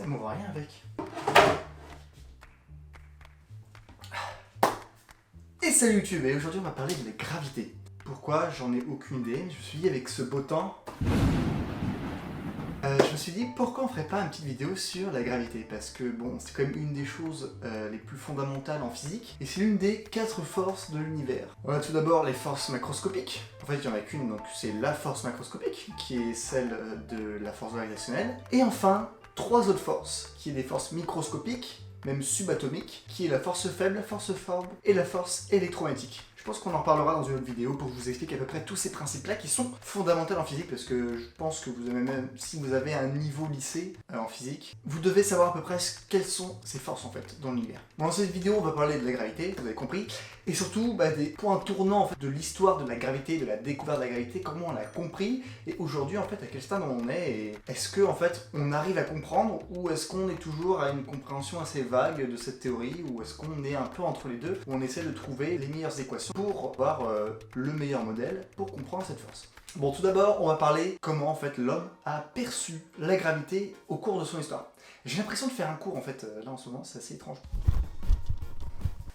ça m'ouvre rien avec. Et salut YouTube, et aujourd'hui on va parler de la gravité. Pourquoi? J'en ai aucune idée. Je me suis dit avec ce beau temps, je me suis dit pourquoi on ferait pas une petite vidéo sur la gravité, parce que bon, c'est quand même une des choses les plus fondamentales en physique, et c'est l'une des 4 forces de l'univers. On a tout d'abord les forces macroscopiques. En fait, il n'y en a qu'une, donc c'est la force macroscopique, qui est celle de la force gravitationnelle. Et enfin, 3 autres forces, qui est des forces microscopiques, même subatomiques, qui est la force faible, la force forte et la force électromagnétique. Je pense qu'on en parlera dans une autre vidéo pour que je vous explique à peu près tous ces principes-là qui sont fondamentaux en physique, parce que je pense que vous avez même, si vous avez un niveau lycée en physique, vous devez savoir à peu près quelles sont ces forces en fait dans l'univers. Bon, dans cette vidéo, on va parler de la gravité, vous avez compris, et surtout des points tournants en fait, de l'histoire de la gravité, de la découverte de la gravité, comment on l'a compris, et aujourd'hui en fait à quel stade on est, et est-ce que en fait on arrive à comprendre, ou est-ce qu'on est toujours à une compréhension assez vague de cette théorie, ou est-ce qu'on est un peu entre les deux, où on essaie de trouver les meilleures équations pour avoir le meilleur modèle pour comprendre cette force. Bon, tout d'abord, on va parler comment en fait l'homme a perçu la gravité au cours de son histoire. J'ai l'impression de faire un cours en fait là en ce moment, c'est assez étrange.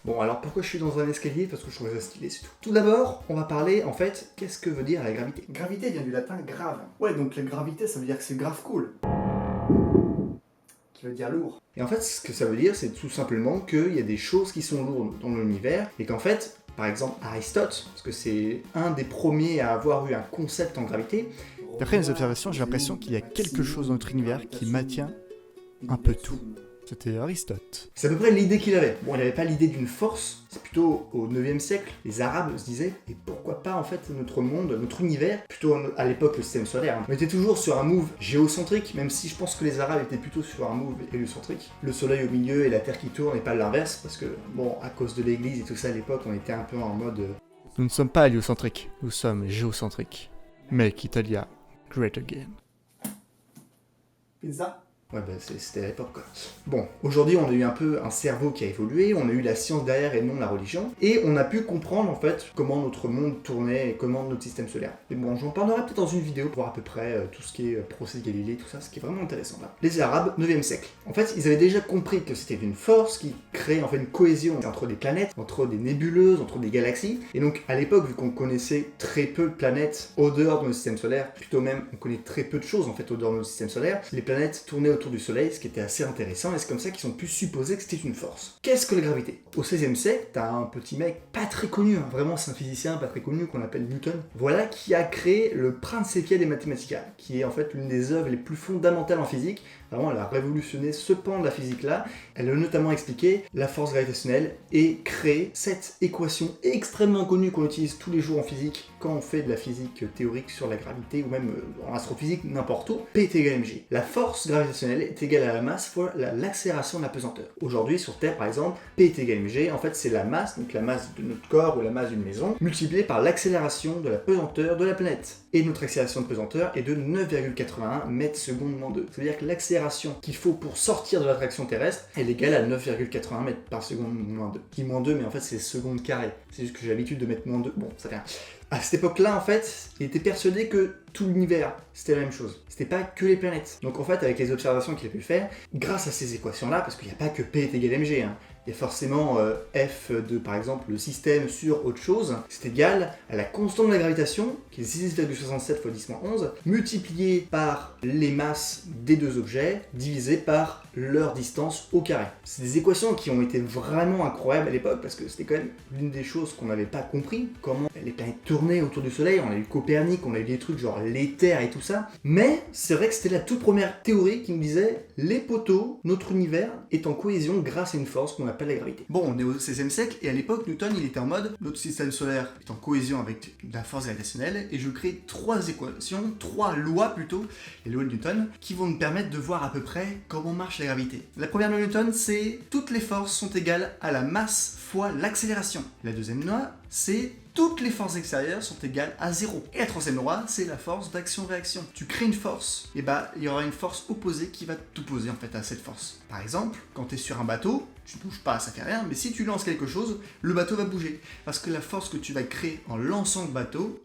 Bon, alors pourquoi je suis dans un escalier? Parce que je trouve ça stylé, c'est tout. Tout d'abord, on va parler en fait, qu'est-ce que veut dire la gravité? Gravité vient du latin grave. Ouais, donc la gravité, ça veut dire que c'est grave cool. Qui veut dire lourd. Et en fait, ce que ça veut dire, c'est tout simplement qu'il y a des choses qui sont lourdes dans l'univers et qu'en fait, par exemple, Aristote, parce que c'est un des premiers à avoir eu un concept en gravité. D'après mes observations, j'ai l'impression qu'il y a quelque chose dans notre univers qui maintient un peu tout. C'était Aristote. C'est à peu près l'idée qu'il avait. Bon, il n'avait pas l'idée d'une force, c'est plutôt au 9e siècle, les Arabes se disaient, et pourquoi pas en fait notre monde, notre univers, plutôt à l'époque le système solaire, on était toujours sur un move géocentrique, même si je pense que les Arabes étaient plutôt sur un move héliocentrique. Le soleil au milieu et la terre qui tourne et pas l'inverse, parce que bon, à cause de l'église et tout ça à l'époque, on était un peu en mode... Nous ne sommes pas héliocentriques, nous sommes géocentriques. Make Italia great again. Pizza? Ouais, c'était à l'époque quoi. Bon, aujourd'hui on a eu un peu un cerveau qui a évolué, on a eu la science derrière et non la religion, et on a pu comprendre en fait comment notre monde tournait et comment notre système solaire. Et bon, j'en parlerai peut-être dans une vidéo pour voir à peu près tout ce qui est procès de Galilée, tout ça, ce qui est vraiment intéressant là. Les Arabes, 9e siècle. En fait, ils avaient déjà compris que c'était une force qui créait en fait une cohésion entre des planètes, entre des nébuleuses, entre des galaxies, et donc à l'époque, vu qu'on connaissait très peu de planètes au dehors de notre système solaire, plutôt même on connaît très peu de choses en fait au dehors de notre système solaire, les planètes tournaient autour du Soleil, ce qui était assez intéressant, et c'est comme ça qu'ils ont pu supposer que c'était une force. Qu'est-ce que la gravité? Au XVIe siècle, t'as un petit mec pas très connu, hein, vraiment c'est un physicien pas très connu qu'on appelle Newton, voilà, qui a créé le Principia de Mathematica, qui est en fait l'une des œuvres les plus fondamentales en physique. Vraiment, elle a révolutionné ce pan de la physique-là. Elle a notamment expliqué la force gravitationnelle et créé cette équation extrêmement connue qu'on utilise tous les jours en physique quand on fait de la physique théorique sur la gravité ou même en astrophysique n'importe où. P est égal à mg. La force gravitationnelle est égale à la masse fois l'accélération de la pesanteur. Aujourd'hui, sur Terre par exemple, P est égal à mg. En fait, c'est la masse, donc la masse de notre corps ou la masse d'une maison, multipliée par l'accélération de la pesanteur de la planète. Et notre accélération de pesanteur est de 9,81 mètres secondes moins 2. C'est-à-dire que l'accélération qu'il faut pour sortir de l'attraction terrestre est égale à 9,81 mètres par seconde moins 2. Qui moins 2, mais en fait c'est secondes carrées. C'est juste que j'ai l'habitude de mettre moins 2. Bon, ça fait rien. À cette époque-là, en fait, il était persuadé que tout l'univers, c'était la même chose. C'était pas que les planètes. Donc en fait, avec les observations qu'il a pu faire, grâce à ces équations-là, parce qu'il n'y a pas que P est égal à mg, hein, il y a forcément F de, par exemple, le système sur autre chose, c'est égal à la constante de la gravitation, qui est 6,67 fois 10 moins 11, multiplié par les masses des deux objets, divisé par leur distance au carré. C'est des équations qui ont été vraiment incroyables à l'époque, parce que c'était quand même l'une des choses qu'on n'avait pas compris, comment les planètes tournaient autour du Soleil. On a eu Copernic, on a eu des trucs genre l'éther et tout ça, mais c'est vrai que c'était la toute première théorie qui nous disait les poteaux, notre univers est en cohésion grâce à une force qu'on appelle la gravité. Bon, on est au XVIe siècle et à l'époque, Newton il était en mode notre système solaire est en cohésion avec la force gravitationnelle et je crée 3 équations, 3 lois plutôt, les lois de Newton, qui vont nous permettre de voir à peu près comment marche la gravité. La première loi de Newton, c'est toutes les forces sont égales à la masse fois l'accélération. La deuxième loi, c'est toutes les forces extérieures sont égales à 0. Et la troisième loi, c'est la force d'action-réaction. Tu crées une force, et il y aura une force opposée qui va t'opposer en fait à cette force. Par exemple, quand tu es sur un bateau, tu ne bouges pas, ça fait rien, mais si tu lances quelque chose, le bateau va bouger. Parce que la force que tu vas créer en lançant le bateau,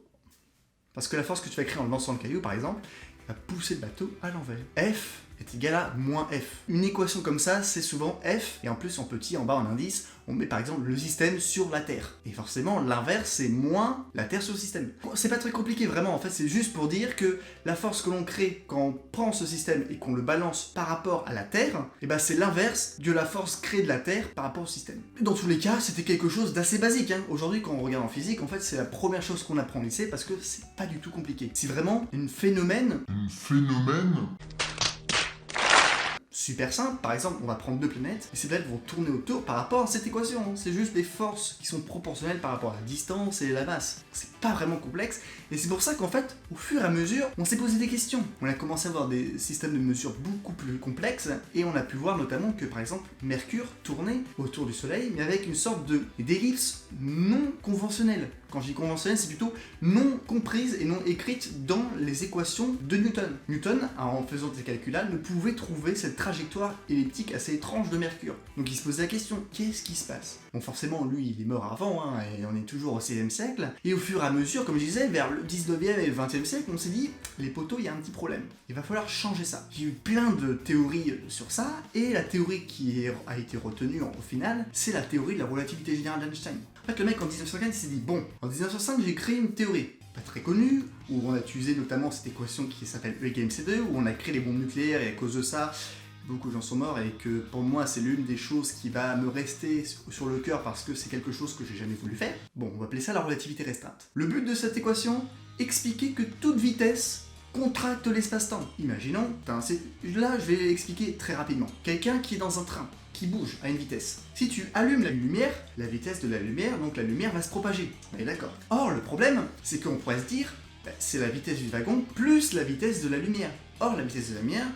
le caillou par exemple, va pousser le bateau à l'envers. F est égal à moins F. Une équation comme ça, c'est souvent F, et en plus en petit, en bas en indice, on met par exemple le système sur la Terre. Et forcément, l'inverse, c'est moins la Terre sur le système. C'est pas très compliqué vraiment, en fait, c'est juste pour dire que la force que l'on crée quand on prend ce système et qu'on le balance par rapport à la Terre, et ben c'est l'inverse de la force créée de la Terre par rapport au système. Dans tous les cas, c'était quelque chose d'assez basique. Aujourd'hui, quand on regarde en physique, en fait, c'est la première chose qu'on apprend au lycée parce que c'est pas du tout compliqué. C'est vraiment un phénomène super simple. Par exemple, on va prendre deux planètes, et ces planètes vont tourner autour par rapport à cette équation. C'est juste des forces qui sont proportionnelles par rapport à la distance et la masse. C'est pas vraiment complexe, et c'est pour ça qu'en fait, au fur et à mesure, on s'est posé des questions. On a commencé à avoir des systèmes de mesure beaucoup plus complexes, et on a pu voir notamment que, par exemple, Mercure tournait autour du Soleil, mais avec une sorte d'ellipse non conventionnelle. Quand je dis conventionnelle, c'est plutôt non comprise et non écrite dans les équations de Newton. Newton, en faisant des calculs-là, ne pouvait trouver cette trajectoire elliptique assez étrange de Mercure. Donc il se posait la question, qu'est-ce qui se passe? Bon, forcément, lui, il est mort avant, et on est toujours au 16e siècle. Et au fur et à mesure, comme je disais, vers le 19e et le 20e siècle, on s'est dit, les poteaux, il y a un petit problème. Il va falloir changer ça. Il y a eu plein de théories sur ça, et la théorie qui a été retenue au final, c'est la théorie de la relativité générale d'Einstein. En fait, le mec, en 1905, il s'est dit, bon, en 1905, j'ai créé une théorie, pas très connue, où on a utilisé notamment cette équation qui s'appelle E=mc2, où on a créé les bombes nucléaires, et à cause de ça, beaucoup de gens sont morts, et que pour moi, c'est l'une des choses qui va me rester sur le cœur, parce que c'est quelque chose que j'ai jamais voulu faire. Bon, on va appeler ça la relativité restreinte. Le but de cette équation, expliquer que toute vitesse contracte l'espace-temps. Imaginons, là, je vais expliquer très rapidement. Quelqu'un qui est dans un train, qui bouge à une vitesse. Si tu allumes la lumière, la vitesse de la lumière, donc la lumière va se propager. On est d'accord. Or, le problème, c'est qu'on pourrait se dire, c'est la vitesse du wagon plus la vitesse de la lumière. Or, la vitesse de la lumière,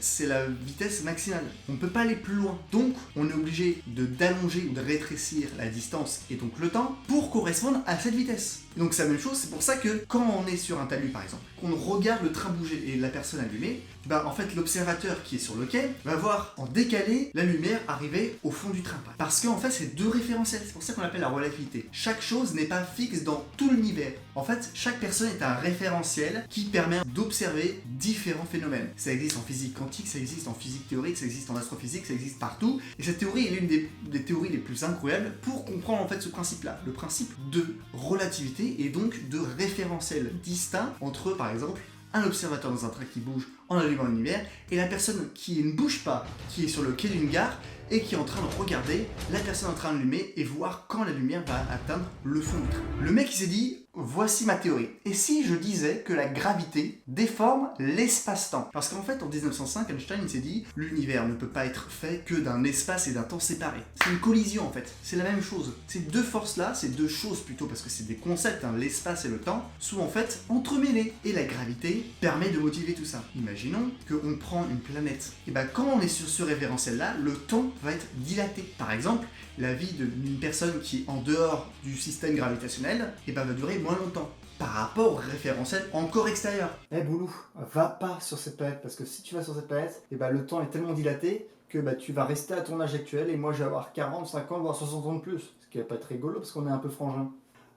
c'est la vitesse maximale. On ne peut pas aller plus loin. Donc, on est obligé d'allonger ou de rétrécir la distance et donc le temps pour correspondre à cette vitesse. Donc, c'est la même chose, c'est pour ça que quand on est sur un talus par exemple, qu'on regarde le train bouger et la personne allumée, en fait, l'observateur qui est sur le quai va voir en décalé la lumière arriver au fond du train. Parce qu'en fait, c'est deux référentiels. C'est pour ça qu'on appelle la relativité. Chaque chose n'est pas fixe dans tout l'univers. En fait, chaque personne est un référentiel qui permet d'observer différents phénomènes. Ça existe en physique quantique, ça existe en physique théorique, ça existe en astrophysique, ça existe partout. Et cette théorie est l'une des théories les plus incroyables pour comprendre en fait ce principe-là. Le principe de relativité et donc de référentiel distinct entre, par exemple, un observateur dans un train qui bouge en allumant la lumière et la personne qui ne bouge pas, qui est sur le quai d'une gare et qui est en train de regarder la personne en train d'allumer et voir quand la lumière va atteindre le fond du train. Le mec il s'est dit, voici ma théorie. Et si je disais que la gravité déforme l'espace-temps? Parce qu'en fait en 1905, Einstein il s'est dit, l'univers ne peut pas être fait que d'un espace et d'un temps séparés. C'est une collision en fait, c'est la même chose. Ces deux forces-là, ces deux choses plutôt, parce que c'est des concepts, l'espace et le temps, sont en fait entremêlés. Et la gravité permet de motiver tout ça. Imaginons qu'on prend une planète. Et quand on est sur ce référentiel-là, le temps va être dilaté. Par exemple, la vie d'une personne qui est en dehors du système gravitationnel va durer moins longtemps par rapport au référentiel encore extérieur. Boulou, va pas sur cette planète, parce que si tu vas sur cette planète, le temps est tellement dilaté que tu vas rester à ton âge actuel et moi je vais avoir 40, 50, voire 60 ans de plus. Ce qui va pas être rigolo parce qu'on est un peu frangin.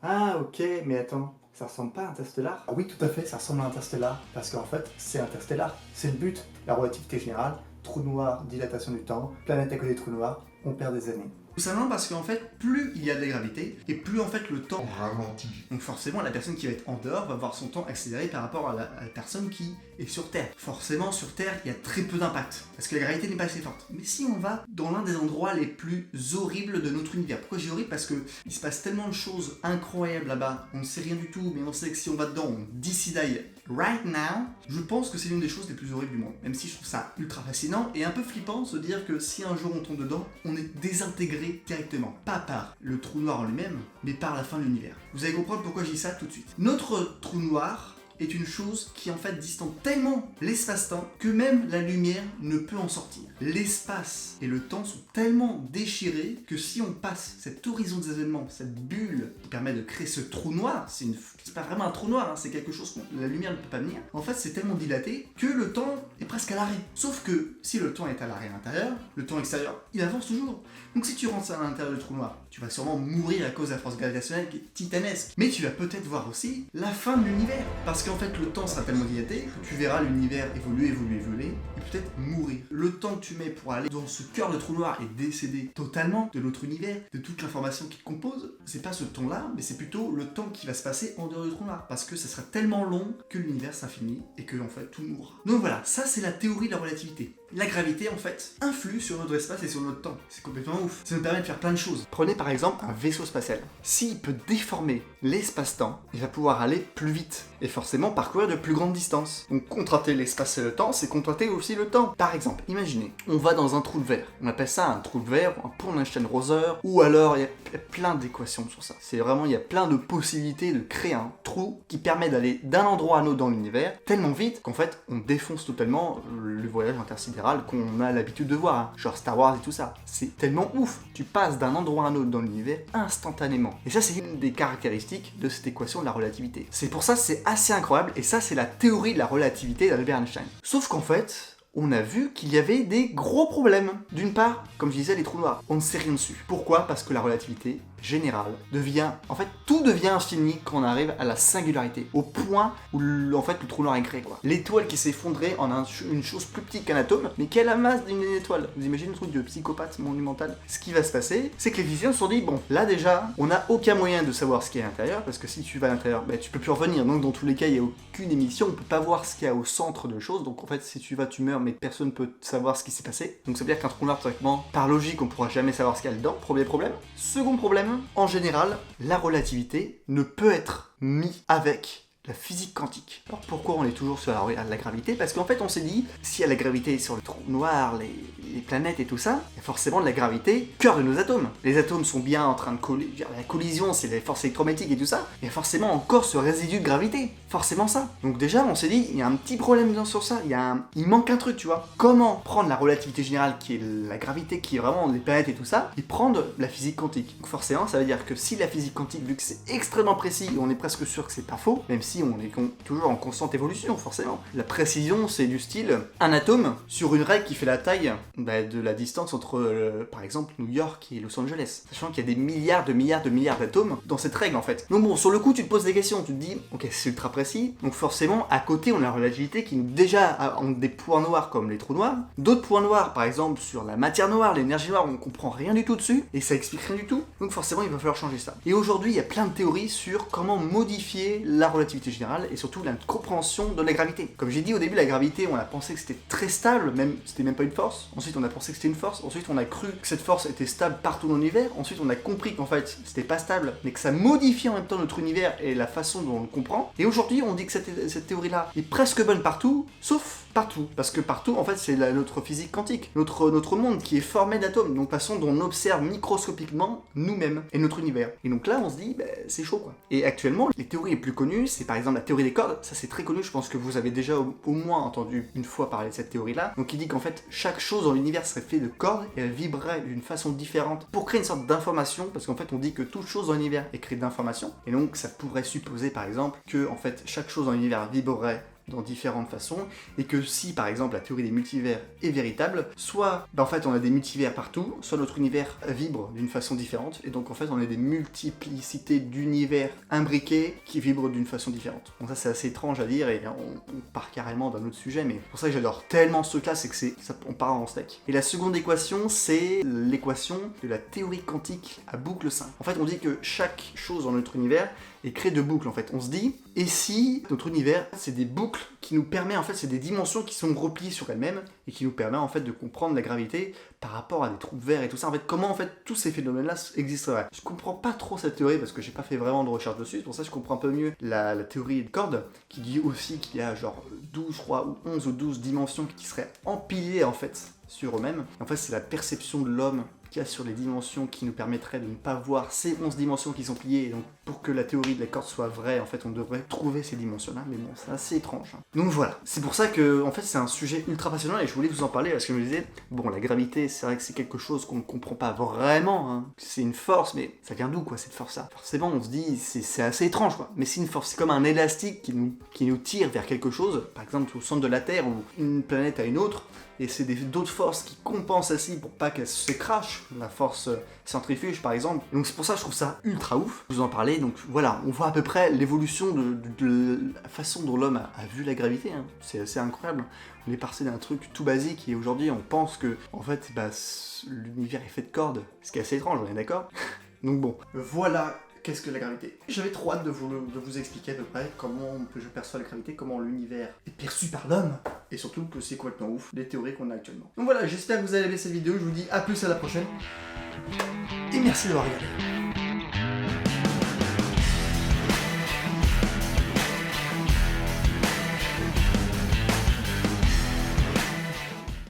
Ah ok, mais attends, ça ressemble pas à Interstellar? Ah oui, tout à fait, ça ressemble à Interstellar, parce qu'en fait, c'est Interstellar, c'est le but. La relativité générale, trou noir, dilatation du temps, planète à côté des trous noirs, on perd des années. Tout simplement parce qu'en fait, plus il y a de la gravité, et plus en fait le temps ralentit. Donc forcément, la personne qui va être en dehors va voir son temps accéléré par rapport à la personne qui est sur Terre. Forcément, sur Terre, il y a très peu d'impact, parce que la gravité n'est pas assez forte. Mais si on va dans l'un des endroits les plus horribles de notre univers, pourquoi j'ai horrible? Parce qu'il se passe tellement de choses incroyables là-bas, on ne sait rien du tout, mais on sait que si on va dedans, on d'ici die right now, je pense que c'est l'une des choses les plus horribles du monde. Même si je trouve ça ultra fascinant et un peu flippant de se dire que si un jour on tombe dedans, on est désintégré directement. Pas par le trou noir en lui-même, mais par la fin de l'univers. Vous allez comprendre pourquoi je dis ça tout de suite. Notre trou noir est une chose qui en fait distante tellement l'espace-temps que même la lumière ne peut en sortir. L'espace et le temps sont tellement déchirés que si on passe cet horizon des événements, cette bulle qui permet de créer ce trou noir, c'est pas vraiment un trou noir, c'est quelque chose que la lumière ne peut pas venir, en fait c'est tellement dilaté que le temps est presque à l'arrêt. Sauf que si le temps est à l'arrêt à l'intérieur, le temps extérieur, il avance toujours. Donc si tu rentres à l'intérieur du trou noir, tu vas sûrement mourir à cause de la force gravitationnelle qui est titanesque. Mais tu vas peut-être voir aussi la fin de l'univers. Parce qu'en fait, le temps sera tellement dilaté que tu verras l'univers évoluer, et peut-être mourir. Le temps que tu mets pour aller dans ce cœur de trou noir et décéder totalement de notre univers, de toute l'information qui le compose, c'est pas ce temps-là, mais c'est plutôt le temps qui va se passer en dehors du trou noir. Parce que ça sera tellement long que l'univers s'infinit et que en fait tout mourra. Donc voilà, ça c'est la théorie de la relativité. La gravité en fait influe sur notre espace et sur notre temps. C'est complètement ouf. Ça nous permet de faire plein de choses. Prenez par exemple un vaisseau spatial. S'il peut déformer l'espace-temps, il va pouvoir aller plus vite et forcément parcourir de plus grandes distances. Donc contracter l'espace et le temps, c'est contracter aussi le temps. Par exemple, imaginez, on va dans un trou de verre. On appelle ça un trou de verre, un pont d'Einstein-Roser, ou alors il y a plein d'équations sur ça. C'est vraiment, il y a plein de possibilités de créer un trou qui permet d'aller d'un endroit à un autre dans l'univers tellement vite qu'en fait on défonce totalement le voyage intersidéral qu'on a l'habitude de voir, hein. Genre Star Wars et tout ça. C'est tellement ouf. Tu passes d'un endroit à un autre dans l'univers instantanément. Et ça, c'est une des caractéristiques de cette équation de la relativité. C'est pour ça que c'est assez incroyable, et ça, c'est la théorie de la relativité d'Albert Einstein. Sauf qu'en fait, on a vu qu'il y avait des gros problèmes. D'une part, comme je disais, les trous noirs. On ne sait rien dessus. Pourquoi ? Parce que la relativité générale devient... En fait, tout devient infini quand on arrive à la singularité. Au point où, en fait, le trou noir est créé, quoi. L'étoile qui s'effondrait en une chose plus petite qu'un atome, mais qui a la masse d'une étoile. Vous imaginez le truc de psychopathe monumental ? Ce qui va se passer, c'est que les physiciens se sont dit, bon, là déjà, on n'a aucun moyen de savoir ce qu'il y a à l'intérieur, parce que si tu vas à l'intérieur, bah, tu peux plus revenir. Donc, dans tous les cas, il n'y a aucune émission, on peut pas voir ce qu'il y a au centre de choses. Donc, en fait, si tu vas, tu meurs, mais personne peut savoir ce qui s'est passé. Donc, ça veut dire qu'un trou noir, théoriquement, par logique, on pourra jamais savoir ce qu'il y a dedans. Premier problème. Second problème, en général, la relativité ne peut être mise avec la physique quantique. Alors pourquoi on est toujours sur la gravité ? Parce qu'en fait on s'est dit, s'il y a la gravité sur le trou noir, les planètes et tout ça, il y a forcément de la gravité, cœur de nos atomes. Les atomes sont bien en train de coller, la collision c'est les forces électromagnétiques et tout ça, il y a forcément encore ce résidu de gravité, forcément ça. Donc déjà on s'est dit, il y a un petit problème sur ça, il manque un truc, tu vois. Comment prendre la relativité générale qui est la gravité, qui est vraiment les planètes et tout ça, et prendre la physique quantique. Donc forcément ça veut dire que si la physique quantique, vu que c'est extrêmement précis, et on est presque sûr que c'est pas faux, même si on est toujours en constante évolution, forcément. La précision, c'est du style un atome sur une règle qui fait la taille de la distance entre, par exemple, New York et Los Angeles. Sachant qu'il y a des milliards d'atomes dans cette règle, en fait. Donc bon, sur le coup, tu te poses des questions. Tu te dis, ok, c'est ultra précis. Donc forcément, à côté, on a la relativité qui nous déjà ont des points noirs comme les trous noirs. D'autres points noirs, par exemple, sur la matière noire, l'énergie noire, on comprend rien du tout dessus. Et ça explique rien du tout. Donc forcément, il va falloir changer ça. Et aujourd'hui, il y a plein de théories sur comment modifier la relativité générale et surtout la compréhension de la gravité. Comme j'ai dit au début, la gravité, on a pensé que c'était très stable, c'était même pas une force. Ensuite, on a pensé que c'était une force. Ensuite, on a cru que cette force était stable partout dans l'univers. Ensuite, on a compris qu'en fait, c'était pas stable, mais que ça modifiait en même temps notre univers et la façon dont on le comprend. Et aujourd'hui, on dit que cette théorie-là est presque bonne partout, sauf partout. Parce que partout, en fait, c'est notre physique quantique, notre monde qui est formé d'atomes, donc façon dont on observe microscopiquement nous-mêmes et notre univers. Et donc là, on se dit, c'est chaud, quoi. Et actuellement, les théories les plus connues, c'est par exemple la théorie des cordes. Ça, c'est très connu, je pense que vous avez déjà au moins entendu une fois parler de cette théorie-là. Donc, il dit qu'en fait, chaque chose dans l'univers serait faite de cordes et elle vibrerait d'une façon différente pour créer une sorte d'information, parce qu'en fait, on dit que toute chose dans l'univers est créée d'informations. Et donc, ça pourrait supposer, par exemple, que en fait, chaque chose dans l'univers vibrerait dans différentes façons, et que si par exemple la théorie des multivers est véritable, soit en fait on a des multivers partout, soit notre univers vibre d'une façon différente, et donc en fait on a des multiplicités d'univers imbriqués qui vibrent d'une façon différente. Donc ça c'est assez étrange à dire, et on part carrément d'un autre sujet, mais pour ça que j'adore tellement ce truc là, c'est que on part en steak. Et la seconde équation, c'est l'équation de la théorie quantique à boucle simple. En fait on dit que chaque chose dans notre univers est créée de boucles en fait. On se dit, et si notre univers c'est des boucles qui nous permet en fait, c'est des dimensions qui sont repliées sur elles-mêmes et qui nous permet en fait de comprendre la gravité par rapport à des trous de verre et tout ça. En fait, comment en fait tous ces phénomènes-là existeraient. Je comprends pas trop cette théorie parce que j'ai pas fait vraiment de recherche dessus, c'est pour ça que je comprends un peu mieux la théorie de cordes qui dit aussi qu'il y a genre 12 je crois, ou 11 ou 12 dimensions qui seraient empilées en fait sur eux-mêmes. En fait, c'est la perception de l'homme qu'il y a sur les dimensions qui nous permettrait de ne pas voir ces 11 dimensions qui sont pliées et donc pour que la théorie de la corde soit vraie, en fait, on devrait trouver ces dimensions-là, mais bon, c'est assez étrange. Hein. Donc voilà, c'est pour ça que, en fait, c'est un sujet ultra passionnant et je voulais vous en parler parce que je me disais, bon, la gravité, c'est vrai que c'est quelque chose qu'on ne comprend pas vraiment, hein. C'est une force, mais ça vient d'où, quoi, cette force-là? Forcément, on se dit, c'est assez étrange, quoi. Mais c'est une force, c'est comme un élastique qui nous tire vers quelque chose, par exemple au centre de la Terre ou une planète à une autre, et c'est d'autres forces qui compensent ainsi pour pas qu'elle se crache, la force centrifuge par exemple. Donc c'est pour ça que je trouve ça ultra ouf, vous en parlez. Donc voilà, on voit à peu près l'évolution de la façon dont l'homme a vu la gravité, hein. C'est assez incroyable. On est passé d'un truc tout basique et aujourd'hui on pense que en fait bah, l'univers est fait de cordes, ce qui est assez étrange, on est d'accord? Donc bon, voilà. Qu'est-ce que la gravité? J'avais trop hâte de vous expliquer à peu près comment je perçois la gravité, comment l'univers est perçu par l'homme, et surtout que c'est complètement ouf, les théories qu'on a actuellement. Donc voilà, j'espère que vous avez aimé cette vidéo, je vous dis à plus à la prochaine, et merci d'avoir regardé.